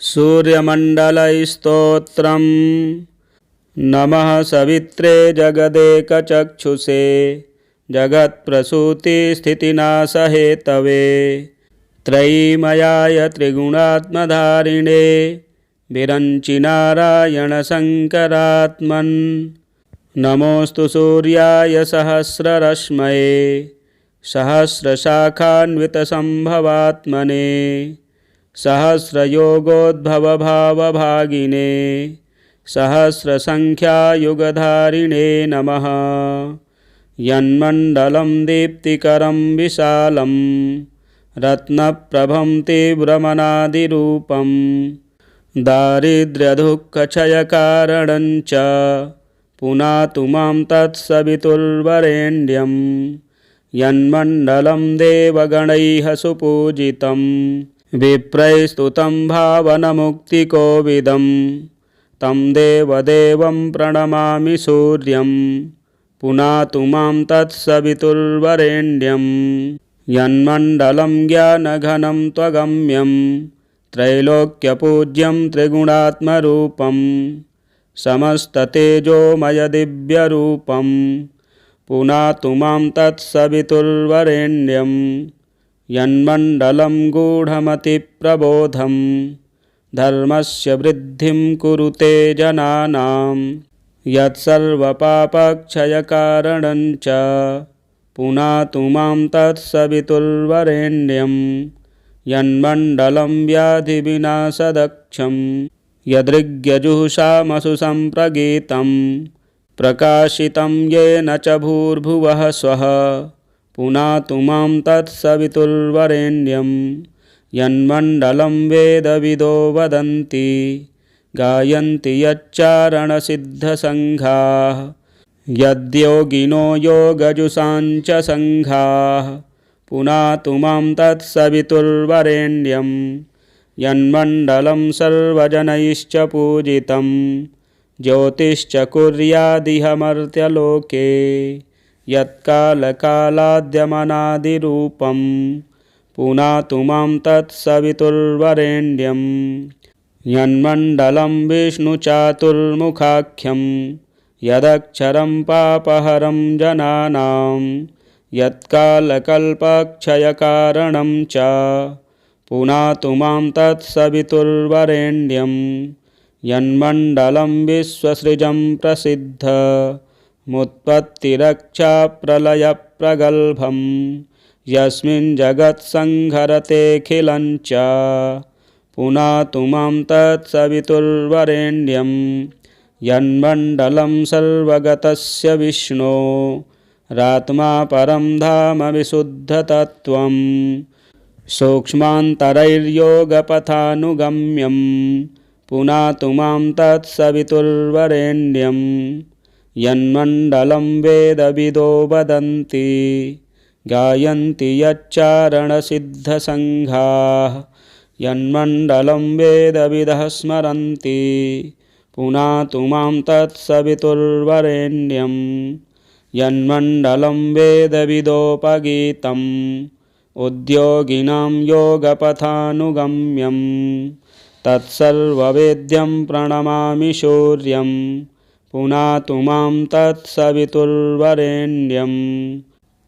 सूर्यमण्डलस्तोत्रम्। नमः सवित्रे जगदेकचक्षुषे जगत्प्रसूतिस्थितिनाशहेतवे त्रयीमयाय त्रिगुणात्मधारिणे विरञ्चिनारायणशङ्करात्मन्। नमोऽस्तु सूर्याय सहस्ररश्मये सहस्रशाखान्वितसम्भवात्मने सहस्रयोगोद्भवभावभागिने सहस्रसङ्ख्यायुगधारिणे नमः। यन्मण्डलं दीप्तिकरं विशालं रत्नप्रभं तीव्रमनादिरूपं दारिद्र्यदुःखक्षयकारणं च पुनातु मां तत्सवितुर्वरेण्यं। यन्मण्डलं देवगणैः सुपूजितं विप्रैस्तुतं भावनमुक्तिकोविदं तं देवदेवं प्रणमामि सूर्यं पुनातु मां तत्सवितुर्वरेण्यं। यन्मण्डलं ज्ञानघनं त्वगम्यं त्रैलोक्यपूज्यं त्रिगुणात्मरूपं समस्ततेजोमयदिव्यरूपं पुनातु मां तत्सवितुर्वरेण्यं। यन्मण्डलं गूढमतिप्रबोधं धर्मस्य वृद्धिं कुरुते जनानां यत्सर्वपापक्षयकारणं च पुनातु मां तत्सवितुर्वरेण्यं। यन्मण्डलं व्याधिविनाशदक्षं यदृग्यजुषामसु सम्प्रगीतं प्रकाशितं येन च भूर्भुवः स्वः पुनातु मां तत्सवितुर्वरेण्यं। यन्मण्डलं वेदविदो वदन्ति गायन्ति यच्चारणसिद्धसङ्घाः यद्योगिनो योगजुषाञ्च सङ्घाः पुनातु मां तत्सवितुर्वरेण्यं। यन्मण्डलं सर्वजनैश्च पूजितं ज्योतिश्च कुर्यादिह मर्त्यलोके यत्कालकालाद्यमनादिरूपं पुनातु मां तत्सवितुर्वरेण्यं। यन्मण्डलं विष्णुचातुर्मुखाख्यं यदक्षरं पापहरं जनानां यत्कालकल्पक्षयकारणं च पुनातु मां तत्सवितुर्वरेण्यं। यन्मण्डलं विश्वसृजं प्रसिद्धमुत्पत्तिरक्षाप्रलयप्रगल्भं यस्मिन् जगत्संहरतेऽखिलं च पुनातु मां तत्सवितुर्वरेण्यं। यन्मण्डलं सर्वगतस्य विष्णो रात्मा परं धाम विशुद्धतत्त्वं सूक्ष्मान्तरैर्योगपथानुगम्यं पुनातु मां तत्सवितुर्वरेण्यं। यन्मण्डलं वेदविदो वदन्ति गायन्ति यच्चारणसिद्धसङ्घाः यन्मण्डलं वेदविदः स्मरन्ति पुनातु मां तत्सवितुर्वरेण्यं। यन्मण्डलं वेदविदोपगीतम् उद्योगिनां योगपथानुगम्यं तत्सर्ववेद्यं प्रणमामि सूर्यं पुनातु मां तत्सवितुर्वरेण्यं।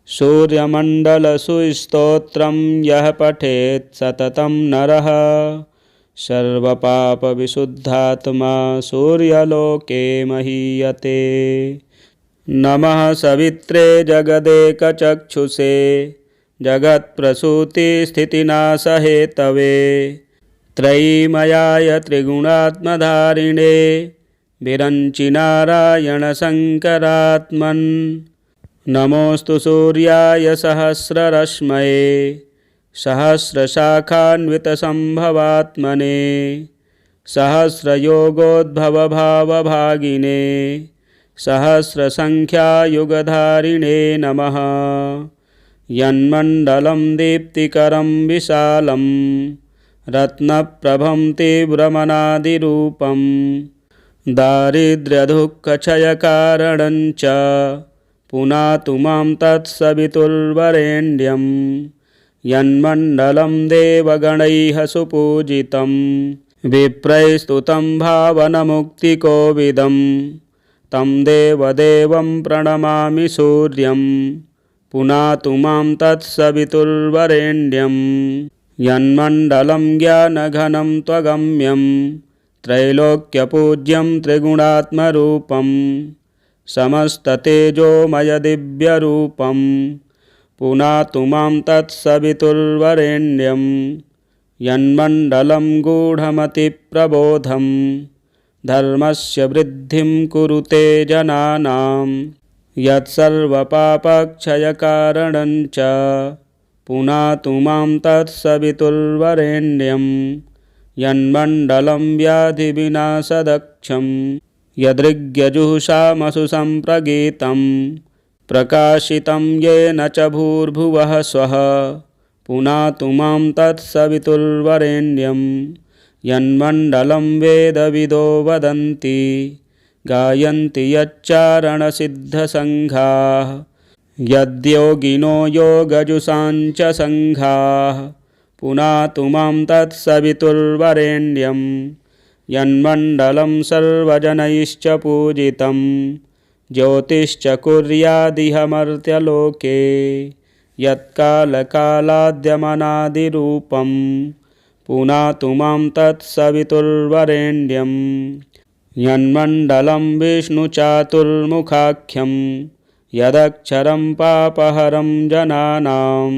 सूर्यमण्डलस्तोत्रं यः पठेत् सततं नरः सर्वपापविशुद्धात्मा सूर्यलोके महीयते। नमः सवित्रे जगदेकचक्षुषे जगत्प्रसूतिस्थितिनाशहेतवे त्रयीमयाय त्रिगुणात्मधारिणे विरञ्चिनारायणशङ्करात्मन्। नमोऽस्तु सूर्याय सहस्ररश्मये सहस्रशाखान्वितसम्भवात्मने सहस्रयोगोद्भवभावभागिने सहस्रसङ्ख्यायुगधारिणे नमः। यन्मण्डलं दीप्तिकरं विशालं रत्नप्रभं तीव्रमनादिरूपं दारिद्र्यदुःखक्षयकारणं च पुनातु मां तत्सवितुर्वरेण्यं। यन्मण्डलं देवगणैः सुपूजितं विप्रैस्तुतं भावनमुक्तिकोविदं तं देवदेवं प्रणमामि सूर्यं पुनातु मां तत्सवितुर्वरेण्यं यन्मण्डलं ज्ञानघनं त्वगम्यं त्रैलोक्यपूज्यं त्रिगुणात्मरूपं समस्ततेजोमयदिव्यरूपं पुनातु मां तत्सवितुर्वरेण्यं यन्मण्डलं गूढमतिप्रबोधं धर्मस्य वृद्धिं कुरुते जनानां यत्सर्वपापक्षयकारणं च पुनातु मां तत्सवितुर्वरेण्यं यन्मण्डलं व्याधिविनाशदक्षं यदृग्यजुषामसु सम्प्रगीतं प्रकाशितं येन च भूर्भुवः स्वः पुनातु मां तत्सवितुर्वरेण्यं यन्मण्डलं वेदविदो वदन्ति गायन्ति यच्चारणसिद्धसङ्घाः यद्योगिनो योगजुषाञ्च सङ्घाः पुनातु मां तत्सवितुर्वरेण्यं यन्मण्डलं सर्वजनैश्च पूजितं ज्योतिश्च कुर्यादिह मर्त्यलोके यत्कालकालाद्यमनादिरूपं पुनातु मां तत्सवितुर्वरेण्यं यन्मण्डलं विष्णुचातुर्मुखाख्यं यदक्षरं पापहरं जनानां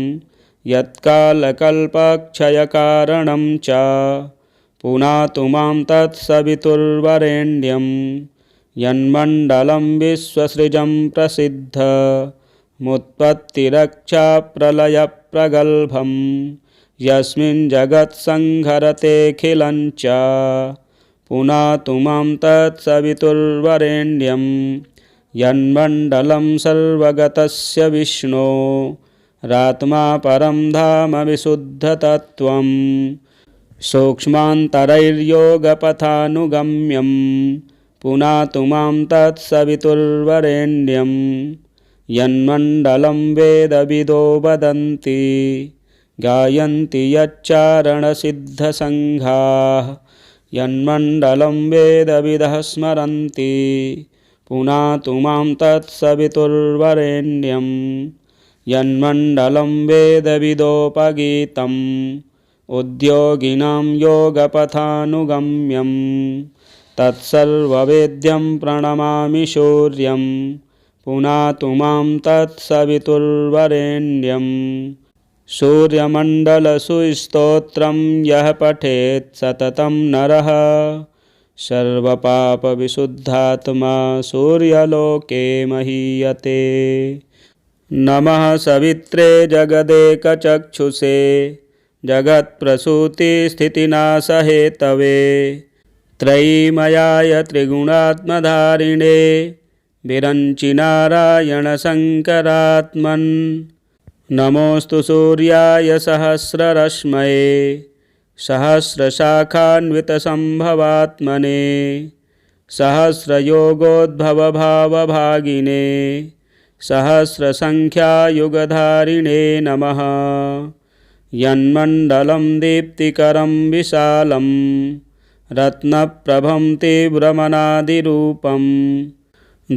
यत्कालकल्पक्षयकारणं च पुनातु मां तत्सवितुर्वरेण्यं यन्मण्डलं विश्वसृजं प्रसिद्धमुत्पत्तिरक्षाप्रलयप्रगल्भं यस्मिन् जगत्संहरतेऽखिलं च पुनातु मां तत्सवितुर्वरेण्यं यन्मण्डलं सर्वगतस्य विष्णो रात्मा परं धाम विशुद्धतत्त्वं सूक्ष्मान्तरैर्योगपथानुगम्यं पुनातु मां तत्सवितुर्वरेण्यं यन्मण्डलं वेदविदो वदन्ति गायन्ति यच्चारणसिद्धसङ्घाः यन्मण्डलं वेदविदः स्मरन्ति पुनातु मां तत्सवितुर्वरेण्यं यन्मण्डलं वेदविदोपगीतम् उद्योगिनां योगपथानुगम्यं तत्सर्ववेद्यं प्रणमामि सूर्यं पुनातु मां तत्सवितुर्वरेण्यं सूर्यमण्डलसुस्तोत्रं यः पठेत् सततं नरः सर्वपापविशुद्धात्मा सूर्यलोके महीयते। नमः सवित्रे जगदेकचक्षुषे जगत्प्रसूतिस्थितिनाशहेतवे त्रयीमयाय त्रिगुणात्मधारिणे विरञ्चिनारायणशङ्करात्मन् नमोऽस्तु सूर्याय सहस्ररश्मये सहस्रशाखान्वितसम्भवात्मने सहस्रयोगोद्भवभावभागिने सहस्रसङ्ख्यायुगधारिणे नमः। यन्मण्डलं दीप्तिकरं विशालं रत्नप्रभं तीव्रमनादिरूपं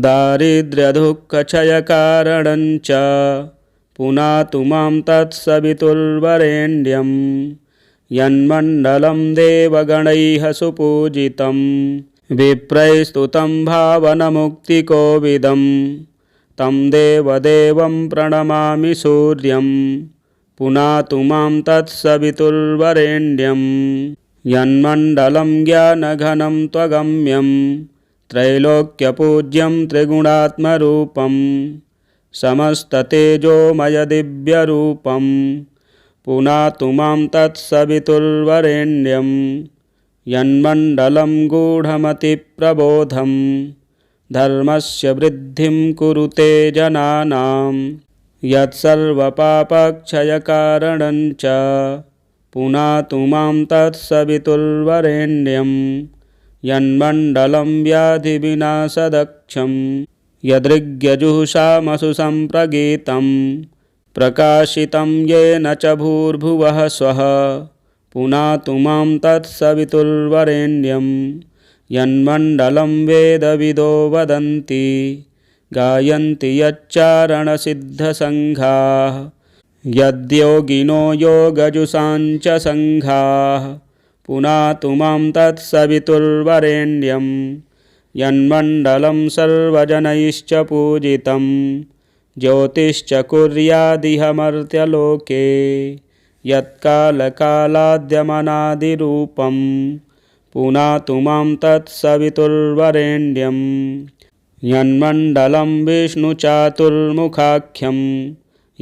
दारिद्र्यदुःखक्षयकारणं च पुनातु मां तत्सवितुर्वरेण्यं यन्मण्डलं देवगणैः सुपूजितं विप्रैस्तुतं भावनमुक्तिकोविदं तं देवदेवं प्रणमामि सूर्यं पुनातु मां तत्सवितुर्वरेण्यं यन्मण्डलं ज्ञानघनं त्वगम्यं त्रैलोक्यपूज्यं त्रिगुणात्मरूपं समस्ततेजोमयदिव्यरूपं पुनातु मां तत्सवितुर्वरेण्यं यन्मण्डलं गूढमतिप्रबोधं धर्मस्य वृद्धिं कुरुते जनानां यत्सर्वपापक्षयकारणं च पुनातु मां तत्सवितुर्वरेण्यं यन्मण्डलं व्याधिविनाशदक्षं यदृग्यजुषामसु सम्प्रगीतं प्रकाशितं येन च भूर्भुवः स्वः पुनातु मां तत्सवितुर्वरेण्यं यन्मण्डलं वेदविदो वदन्ति गायन्ति यच्चारणसिद्धसङ्घाः यद्योगिनो योगजुषाञ्च सङ्घाः पुनातु मां तत्सवितुर्वरेण्यं यन्मण्डलं सर्वजनैश्च पूजितं ज्योतिश्च कुर्यादिह मर्त्यलोके यत्कालकालाद्यमनादिरूपं पुनातु मां तत्सवितुर्वरेण्यं यन्मण्डलं विष्णुचातुर्मुखाख्यं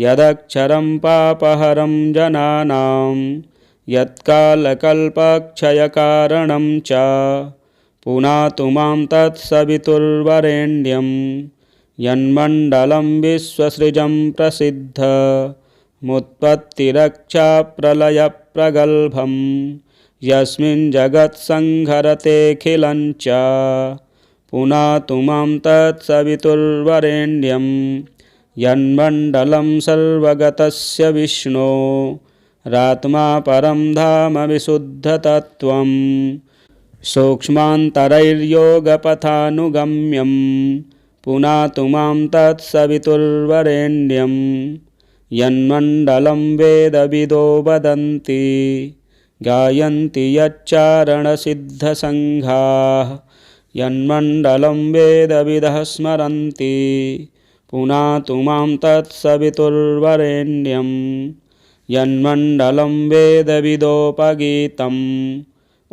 यदक्षरं पापहरं जनानां यत्कालकल्पक्षयकारणं च पुनातु मां तत्सवितुर्वरेण्यं यन्मण्डलं विश्वसृजं प्रसिद्धमुत्पत्तिरक्षाप्रलयप्रगल्भं यस्मिन् जगत्संहरतेऽखिलं च पुनातु मां तत्सवितुर्वरेण्यं यन्मण्डलं सर्वगतस्य विष्णो रात्मा परं धाम विशुद्धतत्त्वं सूक्ष्मान्तरैर्योगपथानुगम्यं पुनातु मां तत्सवितुर्वरेण्यं यन्मण्डलं वेदविदो वदन्ति गायन्ति यच्चारणसिद्धसङ्घाः यन्मण्डलं वेदविदः स्मरन्ति पुनातु मां तत्सवितुर्वरेण्यं यन्मण्डलं वेदविदोपगीतम्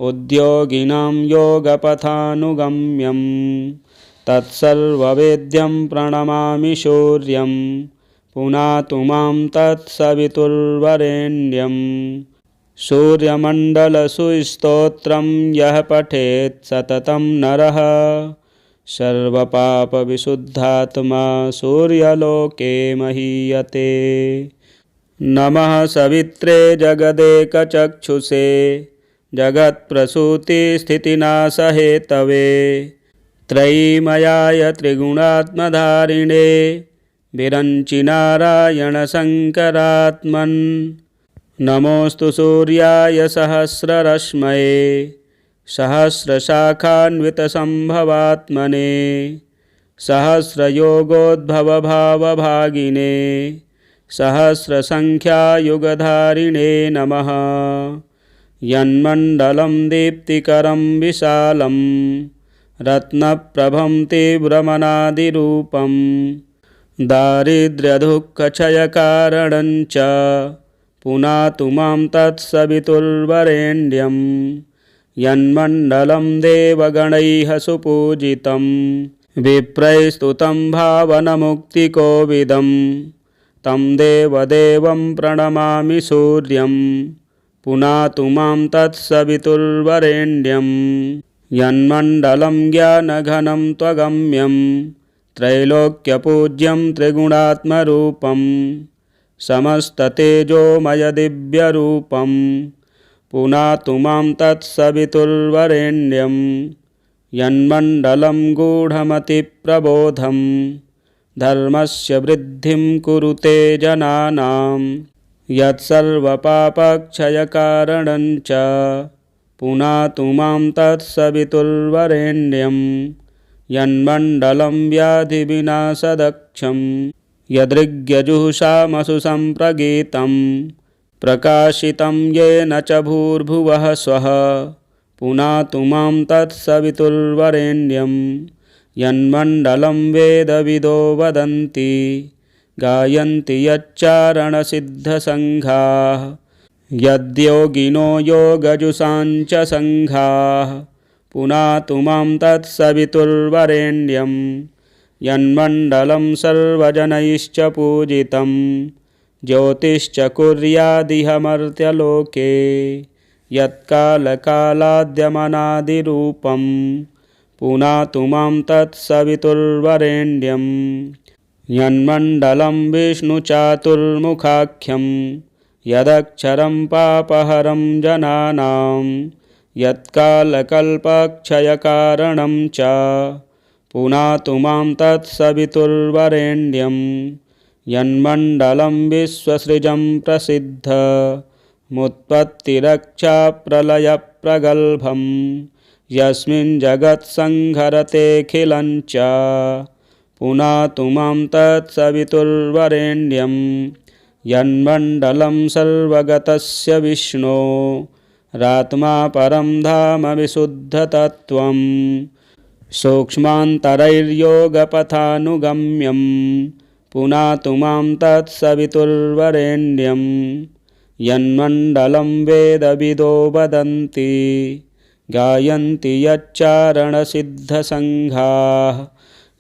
उद्योगिनां योगपथानुगम्यं तत्सर्ववेद्यं प्रणमामि सूर्यं पुनातु मां तत्सवितुर्वरेण्यं सूर्यमण्डलसुस्तोत्रं यः पठेत् सततं नरः सर्वपापविशुद्धात्मा सूर्यलोके महीयते। नमः सवित्रे जगदेकचक्षुषे जगत्प्रसूतिस्थितिनाशहेतवे त्रयीमयाय त्रिगुणात्मधारिणे विरञ्चिनारायणशङ्करात्मन् नमोऽस्तु सूर्याय सहस्ररश्मये सहस्रशाखान्वितसम्भवात्मने सहस्रयोगोद्भवभावभागिने सहस्रसङ्ख्यायुगधारिणे नमः। यन्मण्डलं दीप्तिकरं विशालं रत्नप्रभं तीव्रमनादिरूपं दारिद्र्यदुःखक्षयकारणं च पुनातु मां तत्सवितुर्वरेण्यं यन्मण्डलं देवगणैः सुपूजितं विप्रैस्तुतं भावनमुक्तिकोविदं तं देवदेवं प्रणमामि सूर्यं पुनातु मां तत्सवितुर्वरेण्यं यन्मण्डलं ज्ञानघनं त्वगम्यं त्रैलोक्यपूज्यं त्रिगुणात्मरूपं समस्ततेजोमयदिव्यरूपं पुनातु मां तत्सवितुर्वरेण्यं यन्मण्डलं गूढमतिप्रबोधं धर्मस्य वृद्धिं कुरुते जनानां यत्सर्वपापक्षयकारणं च पुनातु मां तत्सवितुर्वरेण्यं यन्मण्डलं व्याधिविनाशदक्षं यदृग्यजुषामसु सम्प्रगीतं प्रकाशितं येन च भूर्भुवः स्वः पुनातु मां तत्सवितुर्वरेण्यं यन्मण्डलं वेदविदो वदन्ति गायन्ति यच्चारणसिद्धसङ्घाः यद्योगिनो योगजुषाञ्च सङ्घाः पुनातु मां तत्सवितुर्वरेण्यं यन्मण्डलं सर्वजनैश्च पूजितं ज्योतिश्च कुर्यादिह मर्त्यलोके यत्कालकालाद्यमनादिरूपं पुनातु मां तत्सवितुर्वरेण्यं यन्मण्डलं विष्णुचातुर्मुखाख्यं यदक्षरं पापहरं जनानां यत्कालकल्पक्षयकारणं च पुनातु मां तत्सवितुर्वरेण्यं यन्मण्डलं विश्वसृजं प्रसिद्धमुत्पत्तिरक्षाप्रलयप्रगल्भं मुत्पत्तिरक्षाप्रलयप्रगल्भं यस्मिन् जगत्संहरतेऽखिलं च पुनातु मां तत्सवितुर्वरेण्यं यन्मण्डलं सर्वगतस्य विष्णोरात्मा परं धाम विशुद्धतत्त्वं सूक्ष्मान्तरैर्योगपथानुगम्यं पुनातु मां तत्सवितुर्वरेण्यं यन्मण्डलं वेदविदो वदन्ति गायन्ति यच्चारणसिद्धसङ्घाः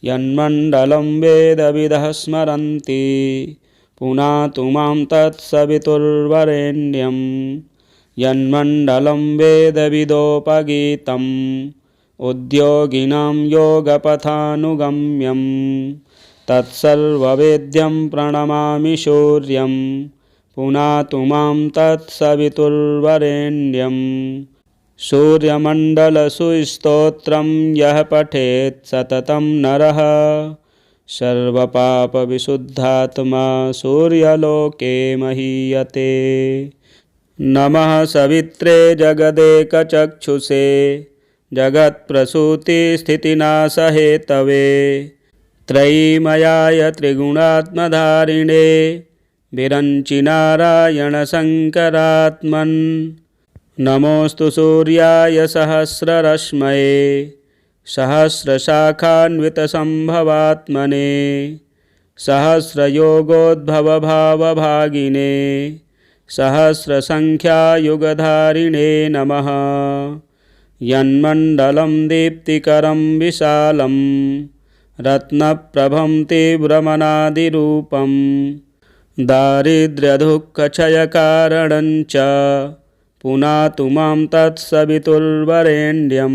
यन्मण्डलं वेदविदः स्मरन्ति पुनातु मां तत्सवितुर्वरेण्यं यन्मण्डलं वेदविदोपगीतम् उद्योगिनां योगपथानुगम्यं तत्सर्ववेद्यं प्रणमामि सूर्यं पुनातु मां तत्सवितुर्वरेण्यं सूर्यमण्डलसुस्तोत्रं यः पठेत् सततं नरः सर्वपापविशुद्धात्मा सूर्यलोके महीयते। नमः सवित्रे जगदेकचक्षुषे जगत्प्रसूतिस्थितिनाशहेतवे त्रयीमयाय त्रिगुणात्मधारिणे विरञ्चिनारायणशङ्करात्मन् नमोऽस्तु सूर्याय सहस्ररश्मये सहस्रशाखान्वितसम्भवात्मने सहस्रयोगोद्भवभावभागिने सहस्रसङ्ख्यायुगधारिणे नमः। यन्मण्डलं दीप्तिकरं विशालं रत्नप्रभं तीव्रमनादिरूपं दारिद्र्यदुःखक्षयकारणं च पुनातु मां तत्सवितुर्वरेण्यं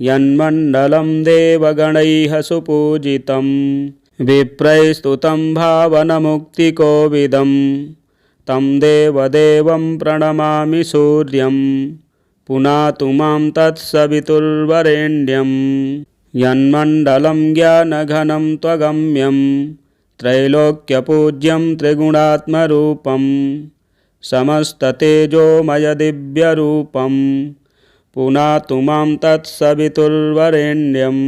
यन्मण्डलं देवगणैः सुपूजितं विप्रैस्तुतं भावनमुक्तिकोविदं तं देवदेवं प्रणमामि सूर्यं पुनातु मां तत्सवितुर्वरेण्यं यन्मण्डलं ज्ञानघनं त्वगम्यं त्रैलोक्यपूज्यं त्रिगुणात्मरूपं समस्ततेजोमयदिव्यरूपं पुनातु मां तत्सवितुर्वरेण्यं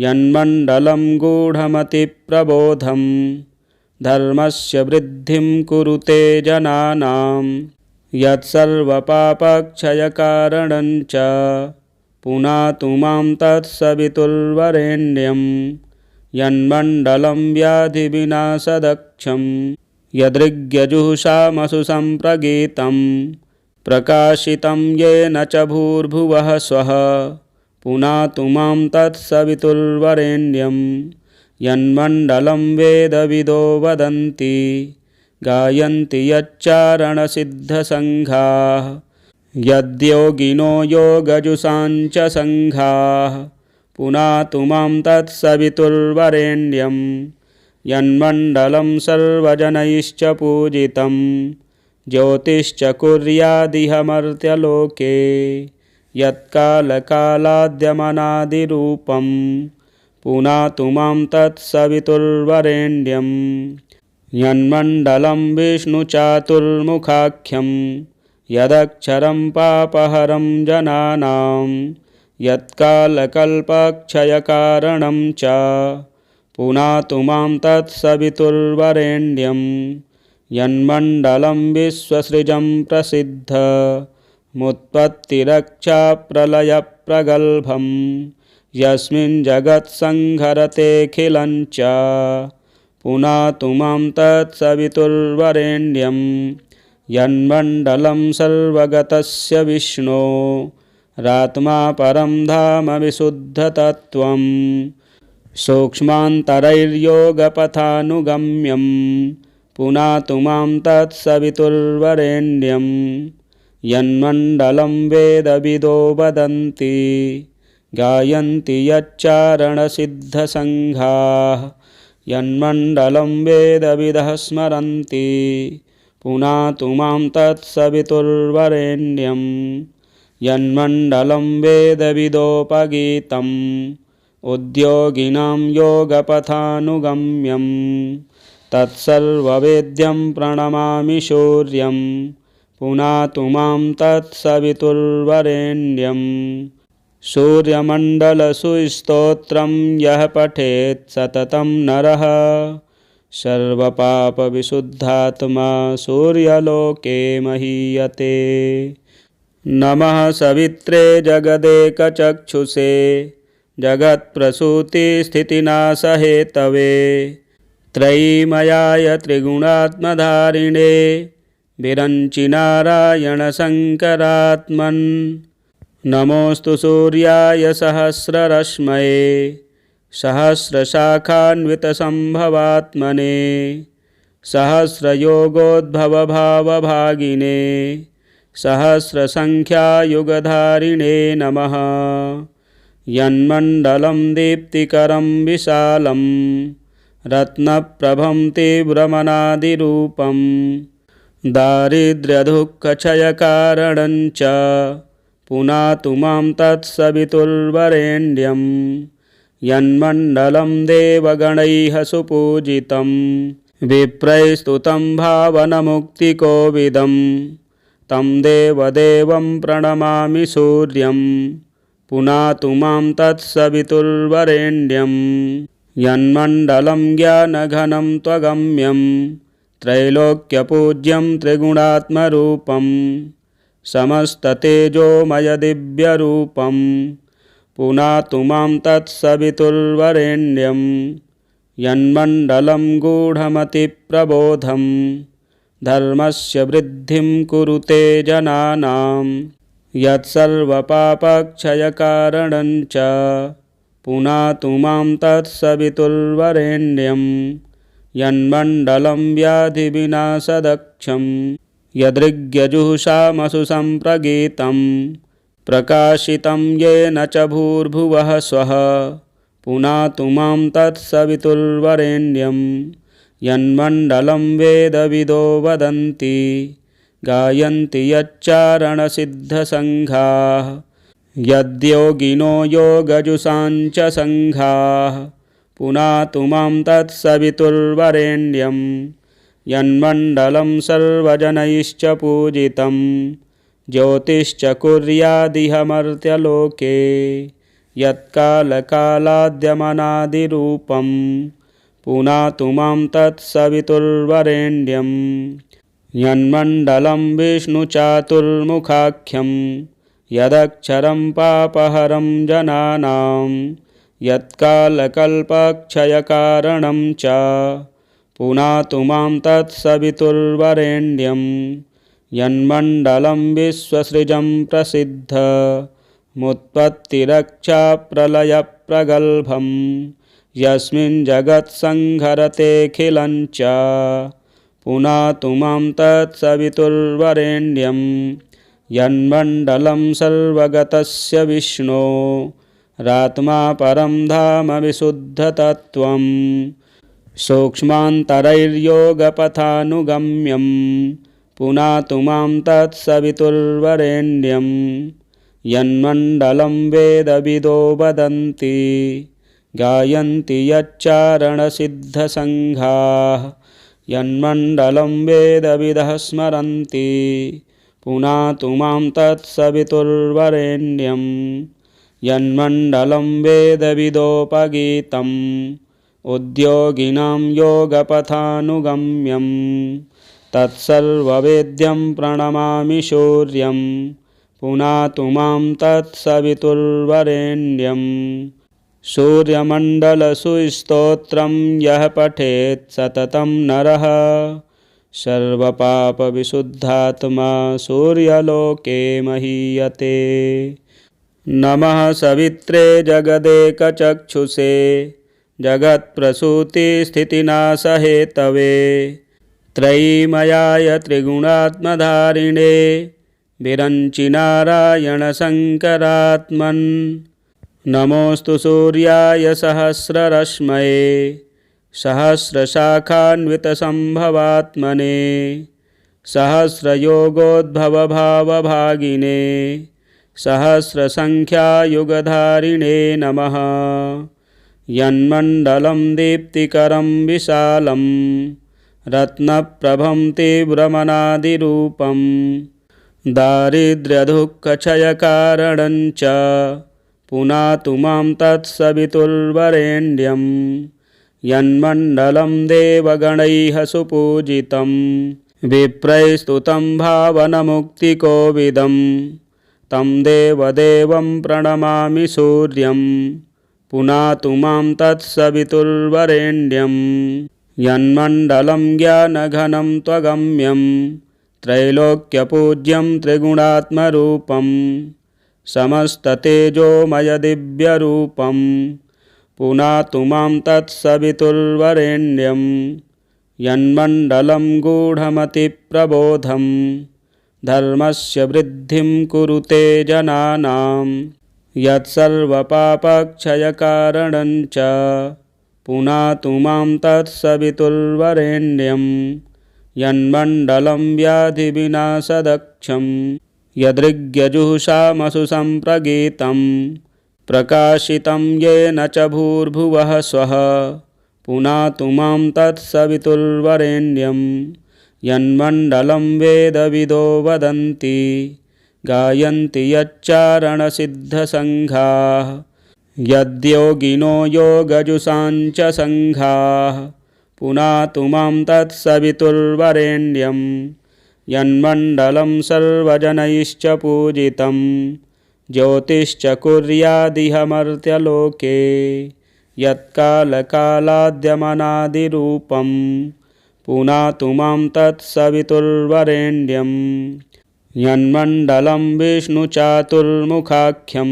यन्मण्डलं गूढमतिप्रबोधं धर्मस्य वृद्धिं कुरुते जनानां यत्सर्वपापक्षयकारणं च पुनातु मां तत्सवितुर्वरेण्यं यन्मण्डलं व्याधिविनाशदक्षं यदृग्यजुषामसु सम्प्रगीतं प्रकाशितं येन च भूर्भुवः स्वः पुनातु मां तत्सवितुर्वरेण्यं यन्मण्डलं वेदविदो वदन्ति गायन्ति यच्चारणसिद्धसङ्घाः यद्योगिनो योगजुषाञ्च सङ्घाः पुनातु मां तत्सवितुर्वरेण्यं यन्मण्डलं सर्वजनैश्च पूजितं ज्योतिश्च कुर्यादिह मर्त्यलोके यत्कालकालाद्यमनादिरूपं पुनातु मां तत्सवितुर्वरेण्यं यन्मण्डलं विष्णुचातुर्मुखाख्यं यदक्षरं पापहरं जनानां यत्कालकल्पक्षयकारणं च पुनातु मां तत्सवितुर्वरेण्यं यन्मण्डलं विश्वसृजं प्रसिद्धमुत्पत्तिरक्षाप्रलयप्रगल्भं यस्मिन् जगत्संहरतेऽखिलं च पुनातु मां तत्सवितुर्वरेण्यं यन्मण्डलं सर्वगतस्य विष्णोरात्मा परं धाम विशुद्धतत्त्वं सूक्ष्मान्तरैर्योगपथानुगम्यं पुनातु मां तत्सवितुर्वरेण्यं यन्मण्डलं वेदविदो वदन्ति गायन्ति यच्चारणसिद्धसङ्घाः यन्मण्डलं वेदविदः स्मरन्ति पुनातु मां तत्सवितुर्वरेण्यं यन्मण्डलं वेदविदोपगीतम् उद्योगिनां योगपथानुगम्यं तत्सर्ववेद्यं प्रणमामि सूर्यं पुनातु मां तत्सवितुर्वरेण्यं सूर्यमण्डलसुस्तोत्रं यः पठेत् सततं नरः सर्वपापविशुद्धात्मा सूर्यलोके महीयते। नमः सवित्रे जगदेकचक्षुषे जगत्प्रसूतिस्थितिनाशहेतवे त्रयीमयाय त्रिगुणात्मधारिणे विरञ्चिनारायणशङ्करात्मन् नमोऽस्तु सूर्याय सहस्ररश्मये सहस्रशाखान्वितसम्भवात्मने सहस्रयोगोद्भवभावभागिने सहस्रसङ्ख्यायुगधारिणे नमः। यन्मण्डलं दीप्तिकरं विशालं रत्नप्रभं तीव्रमनादिरूपं दारिद्र्यदुःखक्षयकारणं च पुनातु मां तत्सवितुर्वरेण्यं यन्मण्डलं देवगणैः सुपूजितं विप्रैस्तुतं भावनमुक्तिकोविदं तं देवदेवं प्रणमामि सूर्यं पुनातु मां तत्सवितुर्वरेण्यं यन्मण्डलं ज्ञानघनं त्वगम्यं त्रैलोक्यपूज्यं त्रिगुणात्मरूपं समस्ततेजोमयदिव्यरूपं पुनातु मां तत्सवितुर्वरेण्यं यन्मण्डलं गूढमतिप्रबोधं धर्मस्य वृद्धिं कुरुते जनानां यत्सर्वपापक्षयकारणं च पुनातु मां तत्सवितुर्वरेण्यं यन्मण्डलं व्याधिविनाशदक्षं यदृग्यजुषामसु सम्प्रगीतं प्रकाशितं येन च भूर्भुवः स्वः पुनातु मां तत्सवितुर्वरेण्यं यन्मण्डलं वेदविदो वदन्ति गायन्ति यच्चारणसिद्धसङ्घाः यद्योगिनो योगजुषाञ्च सङ्घाः पुनातु मां तत्सवितुर्वरेण्यं यन्मण्डलं सर्वजनैश्च पूजितं ज्योतिश्च कुर्यादिह मर्त्यलोके यत्कालकालाद्यमनादिरूपं पुनातु मां तत्सवितुर्वरेण्यं यन्मण्डलं विष्णुचातुर्मुखाख्यं यदक्षरं पापहरं जनानां यत्कालकल्पक्षयकारणं च पुनातु मां तत्सवितुर्वरेण्यं यन्मण्डलं विश्वसृजं प्रसिद्धमुत्पत्तिरक्षाप्रलयप्रगल्भं यस्मिन् जगत्संहरतेऽखिलं च पुनातु मां तत्सवितुर्वरेण्यं यन्मण्डलं सर्वगतस्य विष्णो रात्मा परं धाम विशुद्धतत्त्वं सूक्ष्मान्तरैर्योगपथानुगम्यं पुनातु मां तत्सवितुर्वरेण्यं यन्मण्डलं वेदविदो वदन्ति गायन्ति यच्चारणसिद्धसङ्घाः यन्मण्डलं वेदविदः स्मरन्ति पुनातु मां तत्सवितुर्वरेण्यं यन्मण्डलं वेदविदोपगीतम् उद्योगिनां योगपथानुगम्यं तत्सर्ववेद्यं प्रणमामि सूर्यं पुनातु मां तत्सवितुर्वरेण्यं सूर्यमण्डलसुस्तोत्रं यः पठेत् सततं नरः सर्वपापविशुद्धात्मा सूर्यलोके महीयते। नमः सवित्रे जगदेकचक्षुषे जगत्प्रसूतिस्थितिनाशहेतवे त्रयीमयाय त्रिगुणात्मधारिणे विरञ्चिनारायणशङ्करात्मन् नमोऽस्तु सूर्याय सहस्ररश्मये सहस्रशाखान्वितसम्भवात्मने सहस्रयोगोद्भवभावभागिने सहस्रसङ्ख्यायुगधारिणे नमः। यन्मण्डलं दीप्तिकरं विशालं रत्नप्रभं तीव्रमनादिरूपं दारिद्र्यदुःखक्षयकारणं च पुनातु मां तत्सवितुर्वरेण्यं यन्मण्डलं देवगणैः सुपूजितं विप्रैस्तुतं भावनमुक्तिकोविदं तं देवदेवं प्रणमामि सूर्यं पुनातु मां तत्सवितुर्वरेण्यं यन्मण्डलं ज्ञानघनं त्वगम्यं त्रैलोक्यपूज्यं त्रिगुणात्मरूपं समस्ततेजोमयदिव्यरूपं पुनातु मां तत्सवितुर्वरेण्यं यन्मण्डलं गूढमतिप्रबोधं धर्मस्य वृद्धिं कुरुते जनानां यत्सर्वपापक्षयकारणं च पुनातु मां तत्सवितुर्वरेण्यं यन्मण्डलं व्याधिविनाशदक्षं यदृग्यजुषामसु सम्प्रगीतं प्रकाशितं येन च भूर्भुवः स्वः पुनातु मां तत्सवितुर्वरेण्यं यन्मण्डलं वेदविदो वदन्ति गायन्ति यच्चारणसिद्धसङ्घाः यद्योगिनो योगजुषाञ्च सङ्घाः पुनातु मां तत्सवितुर्वरेण्यं यन्मण्डलं सर्वजनैश्च पूजितं ज्योतिश्च कुर्यादिह मर्त्यलोके यत्कालकालाद्यमनादिरूपं पुनातु मां तत्सवितुर्वरेण्यं यन्मण्डलं विष्णुचातुर्मुखाख्यं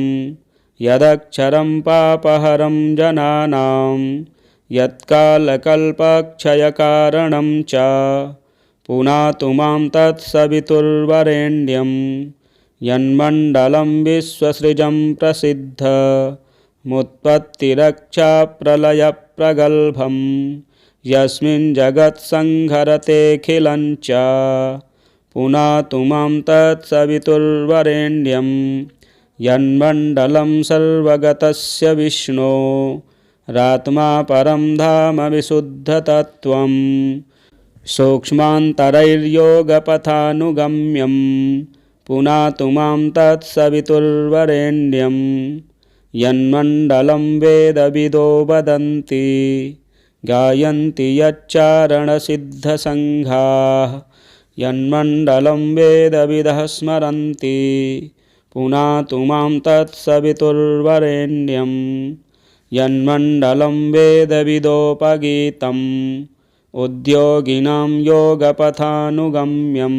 यदक्षरं पापहरं जनानां यत्कालकल्पक्षयकारणं च पुनातु मां तत्सवितुर्वरेण्यं यन्मण्डलं विश्वसृजं प्रसिद्धमुत्पत्तिरक्षाप्रलयप्रगल्भं यस्मिन् जगत्संहरतेऽखिलं च पुनातु मां तत्सवितुर्वरेण्यं यन्मण्डलं सर्वगतस्य विष्णो रात्मा परं धाम विशुद्धतत्त्वं सूक्ष्मान्तरैर्योगपथानुगम्यं पुनातु मां तत्सवितुर्वरेण्यं यन्मण्डलं वेदविदो वदन्ति गायन्ति यच्चारणसिद्धसङ्घाः यन्मण्डलं वेदविदः स्मरन्ति पुनातु मां तत्सवितुर्वरेण्यं यन्मण्डलं वेदविदोपगीतम् उद्योगिनां योगपथानुगम्यं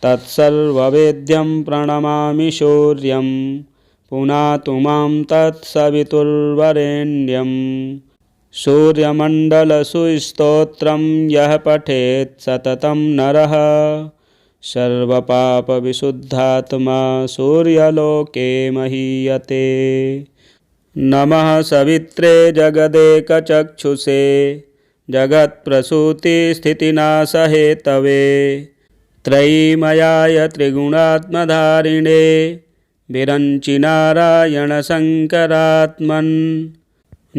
तत्सर्ववेद्यं प्रणमामि सूर्यं पुनातु मां तत्सवितुर्वरेण्यं सूर्यमण्डलस्तोत्रं यः पठेत् सततं नरः सर्वपापविशुद्धात्मा सूर्यलोके महीयते। नमः सवित्रे जगदेकचक्षुषे जगत्प्रसूतिस्थितिनाशहेतवे त्रयीमयाय त्रिगुणात्मधारिणे विरञ्चिनारायणशङ्करात्मन्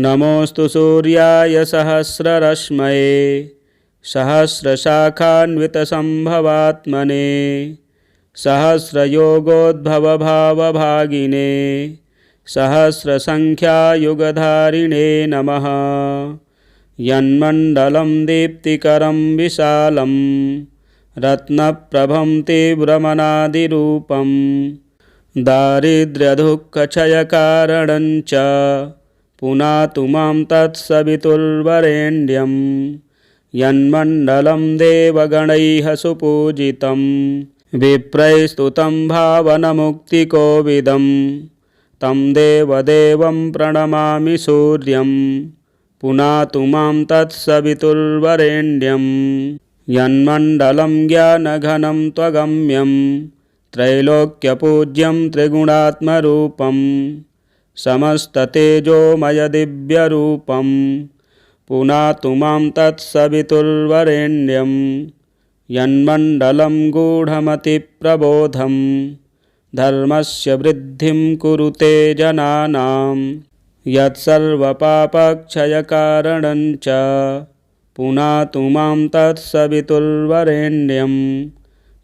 नमोऽस्तु सूर्याय सहस्ररश्मये सहस्रशाखान्वितसम्भवात्मने सहस्रयोगोद्भवभावभागिने सहस्रसङ्ख्यायुगधारिणे नमः। यन्मण्डलं दीप्तिकरं विशालं रत्नप्रभं तीव्रमनादिरूपं दारिद्र्यदुःखक्षयकारणं च पुनातु मां तत्सवितुर्वरेण्यं यन्मण्डलं देवगणैः सुपूजितं विप्रैस्तुतं भावनमुक्तिकोविदं तं देवदेवं प्रणमामि सूर्यं पुनातु मां तत्सवितुर्वरेण्यं यन्मण्डलं ज्ञानघनं त्वगम्यं त्रैलोक्यपूज्यं त्रिगुणात्मरूपं समस्ततेजोमयदिव्यरूपं पुनातु मां तत्सवितुर्वरेण्यं यन्मण्डलं गूढमतिप्रबोधं धर्मस्य वृद्धिं कुरुते जनानां यत्सर्वपापक्षयकारणं च पुनातु मां तत्सवितुर्वरेण्यं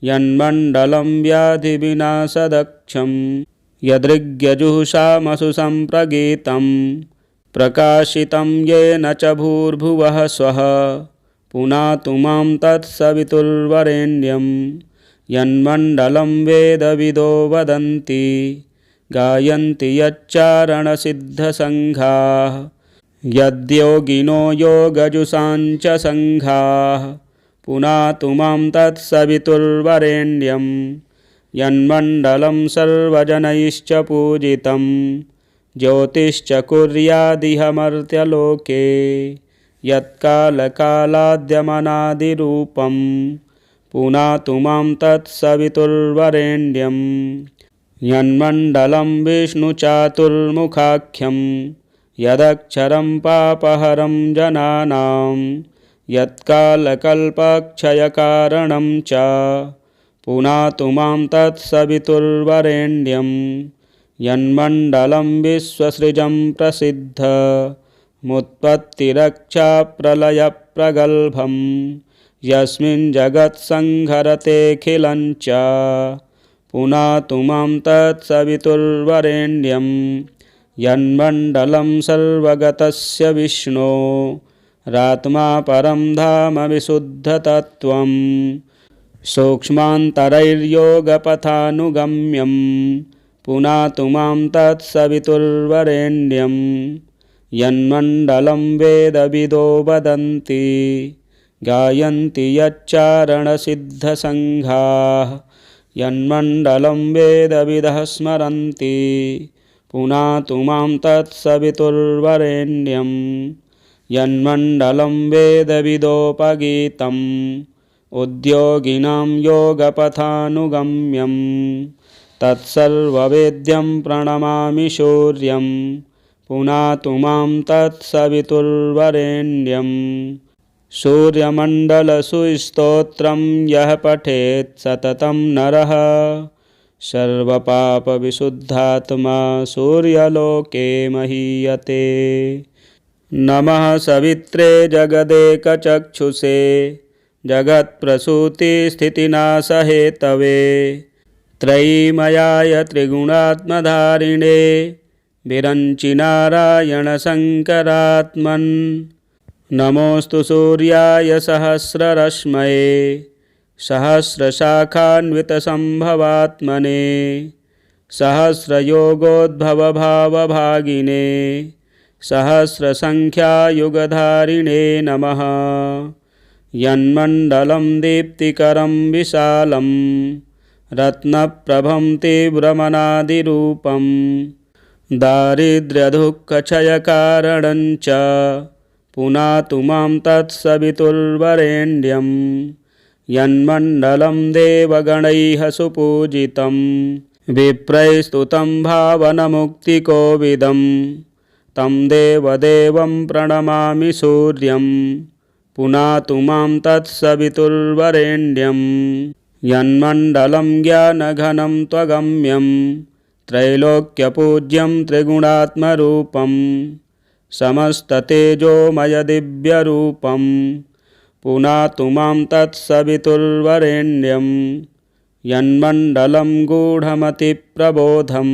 यन्मण्डलं व्याधिविनाशदक्षं यदृग्यजुषामसु सम्प्रगीतं प्रकाशितं येन च भूर्भुवः स्वः पुनातु मां तत्सवितुर्वरेण्यं यन्मण्डलं वेदविदो वदन्ति गायन्ति यच्चारणसिद्धसङ्घाः यद्योगिनो योगजुषाञ्च सङ्घाः पुनातु मां तत्सवितुर्वरेण्यं यन्मण्डलं सर्वजनैश्च पूजितं ज्योतिश्च कुर्यादिह मर्त्यलोके यत्कालकालाद्यमनादिरूपं पुनातु मां तत्सवितुर्वरेण्यं यन्मण्डलं विष्णुचातुर्मुखाख्यं यदक्षरं पापहरं जनानां यत्कालकल्पक्षयकारणं च पुनातु मां तत्सवितुर्वरेण्यं यन्मण्डलं विश्वसृजं प्रसिद्धमुत्पत्तिरक्षाप्रलयप्रगल्भं यस्मिन् जगत्संहरतेऽखिलं च पुनातु मां तत्सवितुर्वरेण्यं यन्मण्डलं सर्वगतस्य विष्णो रात्मा परं धाम विशुद्धतत्त्वं सूक्ष्मान्तरैर्योगपथानुगम्यं पुनातु मां तत्सवितुर्वरेण्यं यन्मण्डलं वेदविदो वदन्ति गायन्ति यच्चारणसिद्धसङ्घाः यन्मण्डलं वेदविदः स्मरन्ति पुनातु मां तत्सवितुर्वरेण्यं यन्मण्डलं वेदविदोपगीतम् उद्योगिनां योगपथानुगम्यं तत्सर्ववेद्यं प्रणमामि सूर्यं पुनातु मां तत्सवितुर्वरेण्यं सूर्यमण्डलसुस्तोत्रं यः पठेत् सततं नरः सर्वपापविशुद्धात्मा सूर्यलोके महीयते। नमः सवित्रे जगदेकचक्षुषे जगत्प्रसूतिस्थितिनाशहेतवे त्रयीमयाय त्रिगुणात्मधारिणे विरञ्चि नारायणशङ्करात्मन् नमोऽस्तु सूर्याय सहस्ररश्मये सहस्रशाखान्वितसम्भवात्मने सहस्रयोगोद्भवभावभागिने सहस्रसङ्ख्यायुगधारिणे नमः। यन्मण्डलं दीप्तिकरं विशालं रत्नप्रभं तीव्रमनादिरूपं दारिद्र्यदुःखक्षयकारणं च पुनातु मां तत्सवितुर्वरेण्यं यन्मण्डलं देवगणैः सुपूजितं विप्रैस्तुतं भावनमुक्तिकोविदं तं देवदेवं प्रणमामि सूर्यं पुनातु मां तत्सवितुर्वरेण्यं यन्मण्डलं ज्ञानघनं त्वगम्यं त्रैलोक्यपूज्यं त्रिगुणात्मरूपं समस्ततेजोमयदिव्यरूपं पुनातु मां तत्सवितुर्वरेण्यं यन्मण्डलं गूढमतिप्रबोधं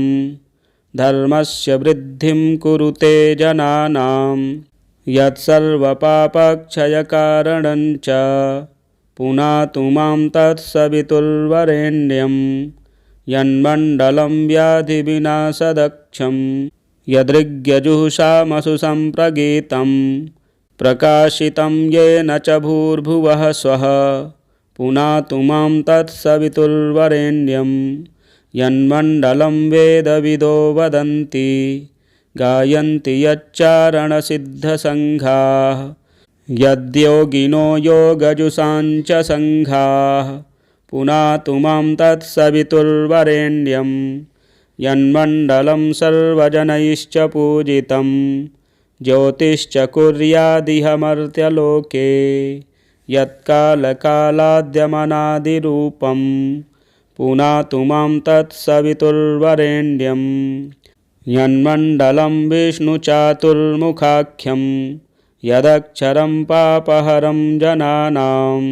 धर्मस्य वृद्धिं कुरुते जनानां यत्सर्वपापक्षयकारणं च पुनातु मां तत्सवितुर्वरेण्यं यन्मण्डलं व्याधिविनाशदक्षं यदृग्यजुषामसु सम्प्रगीतं प्रकाशितं येन च भूर्भुवः स्वः पुनातु मां तत्सवितुर्वरेण्यं यन्मण्डलं वेदविदो वदन्ति गायन्ति यच्चारणसिद्धसङ्घाः यद्योगिनो योगजुषाञ्च सङ्घाः पुनातु मां तत्सवितुर्वरेण्यं यन्मण्डलं सर्वजनैश्च पूजितं ज्योतिश्च कुर्यादिह मर्त्यलोके यत्कालकालाद्यमनादिरूपं पुनातु मां तत्सवितुर्वरेण्यं यन्मण्डलं विष्णुचातुर्मुखाख्यं यदक्षरं पापहरं जनानां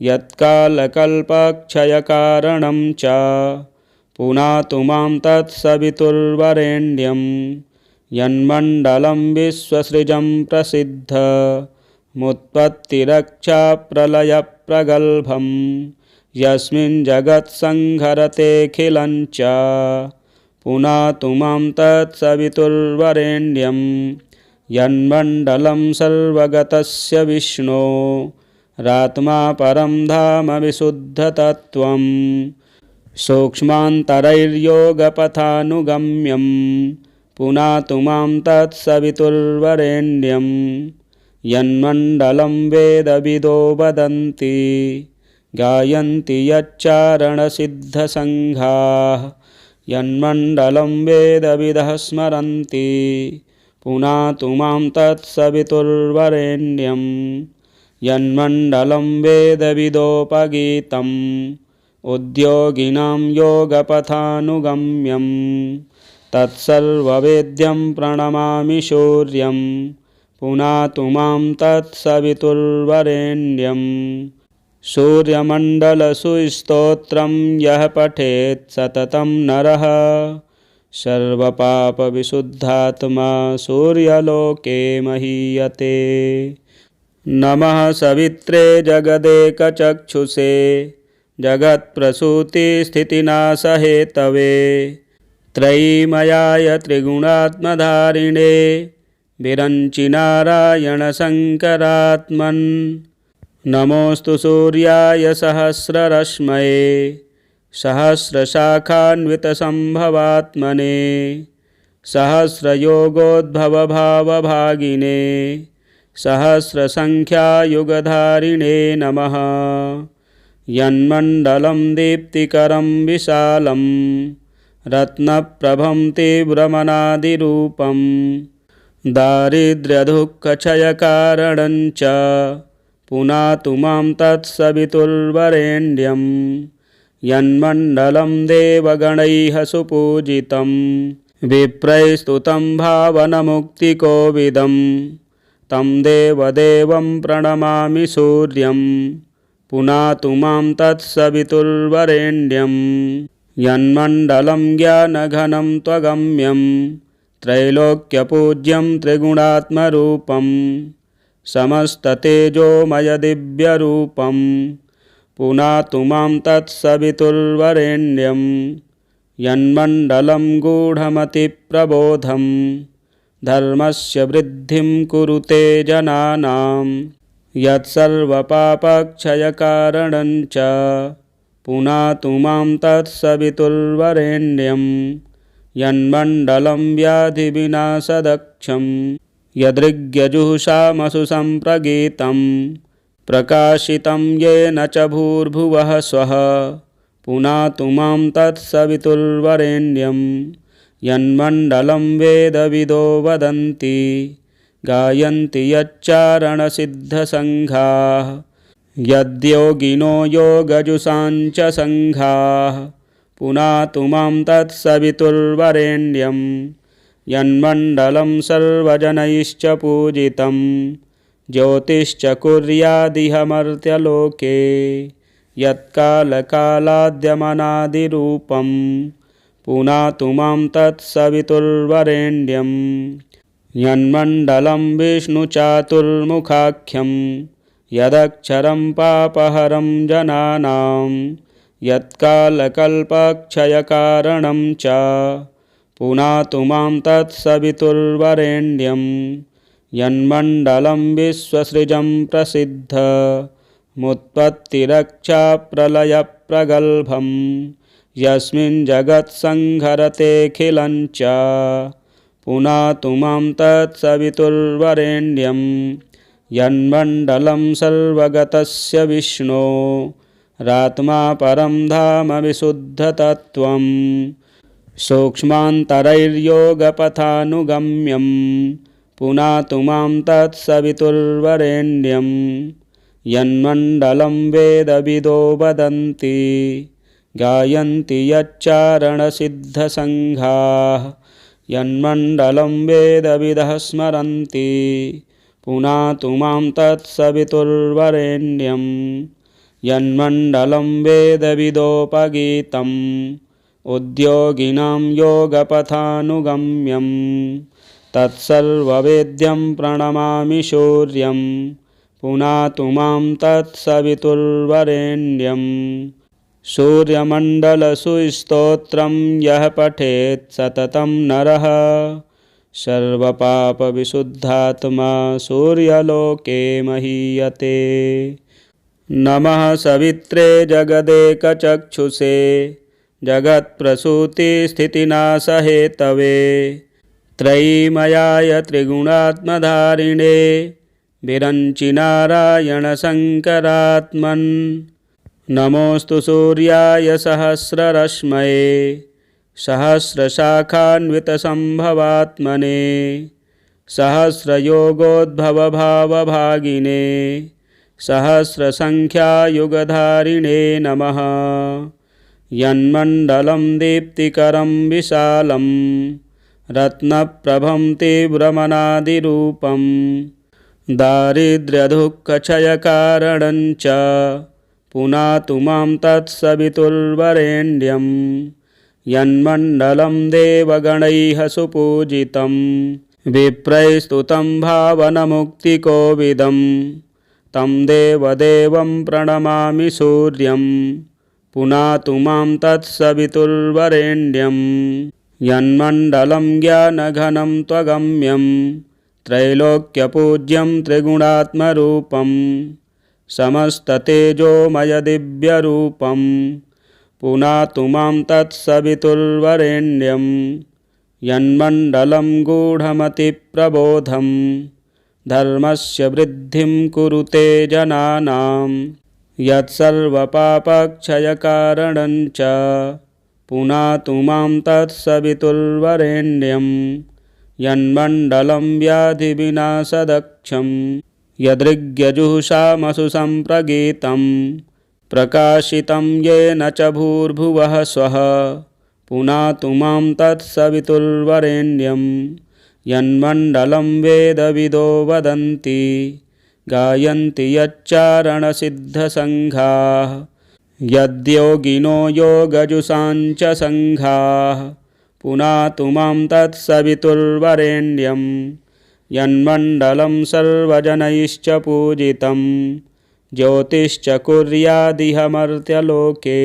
यत्कालकल्पक्षयकारणं च पुनातु मां तत्सवितुर्वरेण्यं यन्मण्डलं विश्वसृजं प्रसिद्धमुत्पत्तिरक्षाप्रलयप्रगल्भं यस्मिन् जगत्संहरतेऽखिलं च पुनातु मां तत्सवितुर्वरेण्यं यन्मण्डलं सर्वगतस्य विष्णो रात्मा परं धाम विशुद्धतत्त्वं सूक्ष्मान्तरैर्योगपथानुगम्यं पुनातु मां तत्सवितुर्वरेण्यं यन्मण्डलं वेदविदो वदन्ति गायन्ति यच्चारणसिद्धसङ्घाः यन्मण्डलं वेदविदः स्मरन्ति पुनातु मां तत्सवितुर्वरेण्यं यन्मण्डलं वेदविदोपगीतम् उद्योगिनां योगपथानुगम्यं तत्सर्ववेद्यं प्रणमामि सूर्यं पुनातु मां तत्सवितुर्वरेण्यं सूर्यमण्डलसुस्तोत्रं यः पठेत् सततं नरः सर्वपापविशुद्धात्मा सूर्यलोके महीयते। नमः सवित्रे जगदेकचक्षुषे जगत्प्रसूतिस्थितिनाशहेतवे त्रयीमयाय त्रिगुणात्मधारिणे विरञ्चि नारायणशङ्करात्मन् नमोऽस्तु सूर्याय सहस्ररश्मये सहस्रशाखान्वितसम्भवात्मने सहस्रयोगोद्भवभावभागिने सहस्रसङ्ख्यायुगधारिणे नमः। यन्मण्डलं दीप्तिकरं विशालं रत्नप्रभं तीव्रमनादिरूपं दारिद्र्यदुःखक्षयकारणं च पुनातु मां तत्सवितुर्वरेण्यं यन्मण्डलं देवगणैः सुपूजितं विप्रैस्तुतं भावनमुक्तिकोविदं तं देवदेवं प्रणमामि सूर्यं पुनातु मां तत्सवितुर्वरेण्यं यन्मण्डलं ज्ञानघनं त्वगम्यं त्रैलोक्यपूज्यं त्रिगुणात्मरूपं समस्ततेजोमयदिव्यरूपं पुनातु मां तत्सवितुर्वरेण्यं यन्मण्डलं गूढमतिप्रबोधं धर्मस्य वृद्धिं कुरुते जनानां यत्सर्वपापक्षयकारणं च पुनातु मां तत्सवितुर्वरेण्यं यन्मण्डलं व्याधिविनाशदक्षं यदृग्यजुषामसु सम्प्रगीतं प्रकाशितं येन च भूर्भुवः स्वः पुनातु मां तत्सवितुर्वरेण्यं यन्मण्डलं वेदविदो वदन्ति गायन्ति यच्चारणसिद्धसङ्घाः यद्योगिनो योगजुषाञ्च सङ्घाः पुनातु मां तत्सवितुर्वरेण्यं यन्मण्डलं सर्वजनैश्च पूजितं ज्योतिश्च कुर्यादिह मर्त्यलोके यत्कालकालाद्यमनादिरूपं पुनातु मां तत्सवितुर्वरेण्यं यन्मण्डलं विष्णुचातुर्मुखाख्यं यदक्षरं पापहरं जनानां यत्कालकल्पक्षयकारणं च पुनातु मां तत्सवितुर्वरेण्यं यन्मण्डलं विश्वसृजं प्रसिद्धमुत्पत्तिरक्षाप्रलयप्रगल्भं यस्मिन् जगत्संहरतेऽखिलं च पुनातु मां तत्सवितुर्वरेण्यं यन्मण्डलं सर्वगतस्य विष्णो रात्मा परं धाम विशुद्धतत्त्वं सूक्ष्मान्तरैर्योगपथानुगम्यं पुनातु मां तत्सवितुर्वरेण्यं यन्मण्डलं वेदविदो वदन्ति गायन्ति यच्चारणसिद्धसङ्घाः यन्मण्डलं वेदविदः स्मरन्ति पुनातु मां तत्सवितुर्वरेण्यं यन्मण्डलं वेदविदोपगीतम् उद्योगिनां योगपथानुगम्यं तत्सर्ववेद्यं प्रणमामि सूर्यं पुनातु मां तत्सवितुर्वरेण्यं। सूर्यमण्डलस्तोत्रं यः पठेत् सततं नरः सर्वपापविशुद्धात्मा सूर्यलोके महीयते। नमः सवित्रे जगदेकचक्षुषे जगत्प्रसूतिस्थितिनाशहेतवे त्रयीमयाय त्रिगुणात्मधारिणे विरञ्चि नारायणशङ्करात्मन्। नमोऽस्तु सूर्याय सहस्ररश्मये सहस्रशाखान्वितसम्भवात्मने सहस्रयोगोद्भवभावभागिने सहस्रसङ्ख्यायुगधारिणे नमः। यन्मण्डलं दीप्तिकरं विशालं रत्नप्रभं तीव्रमनादिरूपं दारिद्र्यदुःखक्षयकारणं च पुनातु मां तत्सवितुर्वरेण्यं। यन्मण्डलं देवगणैः सुपूजितं विप्रैस्तुतं भावनमुक्तिकोविदं तं देवदेवं प्रणमामि सूर्यं पुनातु मां तत्सवितुर्वरेण्यं। यन्मण्डलं ज्ञानघनं त्वगम्यं त्रैलोक्यपूज्यं त्रिगुणात्मरूपं समस्ततेजोमयदिव्यरूपं पुनातु मां तत्सवितुर्वरेण्यं। यन्मण्डलं गूढमतिप्रबोधं धर्मस्य वृद्धिं कुरुते जनानां यत्सर्वपापक्षयकारणं च पुनातु मां तत्सवितुर्वरेण्यं। यन्मण्डलं व्याधिविनाशदक्षं यदृग्यजुषामसु सम्प्रगीतं प्रकाशितं येन च भूर्भुवः स्वः पुनातु मां तत्सवितुर्वरेण्यं। यन्मण्डलं वेदविदो वदन्ति गायन्ति यच्चारणसिद्धसङ्घाः यद्योगिनो योगजुषाञ्च सङ्घाः पुनातु मां तत्सवितुर्वरेण्यं। यन्मण्डलं सर्वजनैश्च पूजितं ज्योतिश्च कुर्यादिह मर्त्यलोके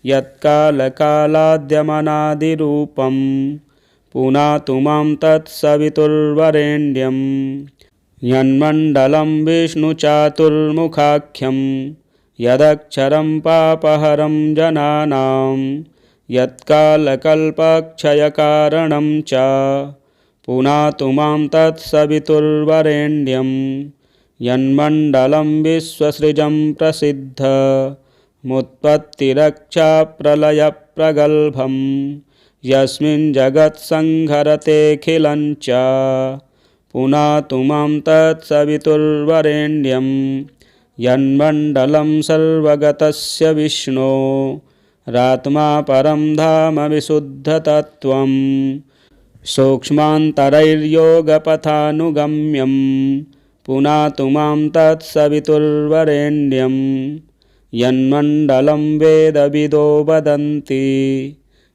यत्कालकालाद्यमनादिरूपं पुनातु मां तत्सवितुर्वरेण्यं। यन्मण्डलं विष्णुचातुर्मुखाख्यं यदक्षरं पापहरं जनानां यत्कालकल्पक्षयकारणं च पुनातु मां तत्सवितुर्वरेण्यं। यन्मण्डलं विश्वसृजं प्रसिद्धमुत्पत्तिरक्षाप्रलयप्रगल्भं यस्मिन् जगत्संहरतेऽखिलं च पुनातु मां तत्सवितुर्वरेण्यं। यन्मण्डलं सर्वगतस्य विष्णोरात्मा परं धाम विशुद्धतत्त्वं सूक्ष्मान्तरैर्योगपथानुगम्यं पुनातु मां तत्सवितुर्वरेण्यं। यन्मण्डलं वेदविदो वदन्ति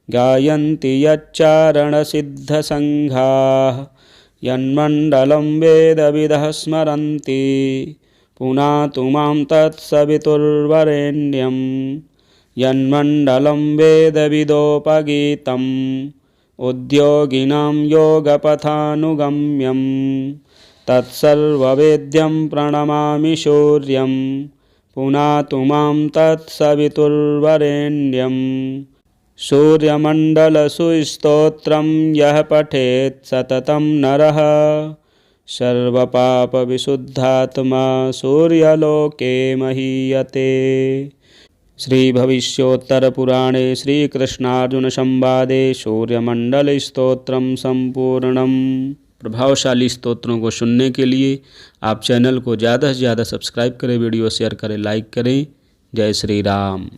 गायन्ति यच्चारणसिद्धसङ्घाः यन्मण्डलं वेदविदः स्मरन्ति पुनातु मां तत्सवितुर्वरेण्यं। यन्मण्डलं वेदविदोपगीतम् उद्योगिनां योगपथानुगम्यं तत्सर्ववेद्यं प्रणमामि सूर्यं पुनातु मां तत्सवितुर्वरेण्यं। सूर्यमण्डलस्तोत्रं यः पठेत् सततं नरः सर्वपापविशुद्धात्मा सूर्यलोके महीयते। श्रीभविष्योत्तरपुराणे श्रीकृष्णार्जुनसंवादे सूर्यमंडलस्तोत्रम संपूर्णम। प्रभावशाली स्तोत्रों को सुनने के लिए आप चैनल को ज़्यादा से ज़्यादा सब्सक्राइब करें, वीडियो शेयर करें, लाइक करें। जय श्री राम।